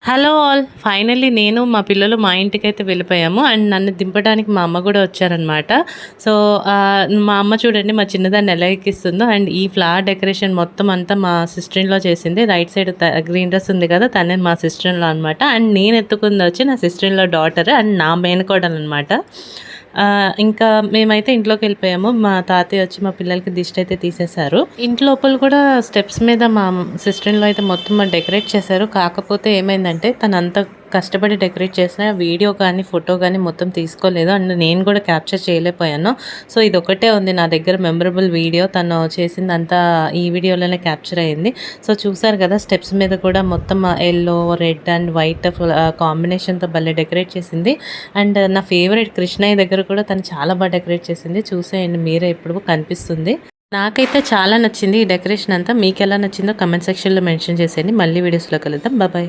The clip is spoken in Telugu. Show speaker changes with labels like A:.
A: Hello all! ఫైనల్లీ నేను, మా పిల్లలు మా ఇంటికైతే వెళ్ళిపోయాము. అండ్ నన్ను దింపడానికి మా అమ్మ గూడా వచ్చారనమాట. సో, మా అమ్మ చూడండి మా చిన్నదాన్ని ఎలా ఎక్కిస్తుందో. అండ్ ఈ ఫ్లవర్ డెకరేషన్ మొత్తం అంతా మా సిస్టర్ ఇన్ లా చేసింది. రైట్ సైడ్ గ్రీన్ డ్రెస్ ఉంది కదా! తనే మా సిస్టర్ ఇన్ లా అనమాట. అండ్ నేను ఎత్తుకుందొచ్చి నా sister in law daughter and నా మేనకోడలనమాట. ఇంకా మేమైతే ఇంట్లోకెళ్ళిపోయాము. మా తాతయ్య వచ్చి మా పిల్లలకి దిష్టయితే తీసేశారు. ఇంటి లోపల కూడా స్టెప్స్ మీద మా సిస్టర్ ఇన్ లా అయితే మొత్తం డెకరేట్ చేశారు. కాకపోతే ఏమైందంటే తనంత కష్టపడి డెకరేట్ చేసిన వీడియో కానీ, ఫోటో కానీ మొత్తం తీసుకోలేదు. అండ్ నేను కూడా క్యాప్చర్ చేయలేకపోయాను. సో, ఇదొక్కటే ఉంది నా దగ్గర మెమరబుల్ వీడియో. తను చేసిందంతా ఈ వీడియోలోనే క్యాప్చర్ అయింది. సో, చూసారు కదా స్టెప్స్ మీద కూడా మొత్తం యెల్లో, రెడ్ అండ్ వైట్ కాంబినేషన్‌తో భలే డెకరేట్ చేసింది. అండ్ నా ఫేవరెట్ కృష్ణయ్య దగ్గర కూడా తను చాలా బాగా డెకరేట్ చేసింది. చూసేయండి మీరే ఇప్పుడు కనిపిస్తుంది. నాకైతే చాలా నచ్చింది ఈ డెకరేషన్ అంతా. మీకెలా నచ్చిందో కామెంట్ సెక్షన్‌లో మెన్షన్ చేసేయండి. మళ్ళీ వీడియోస్‌లో కలుద్దాం. బాయ్.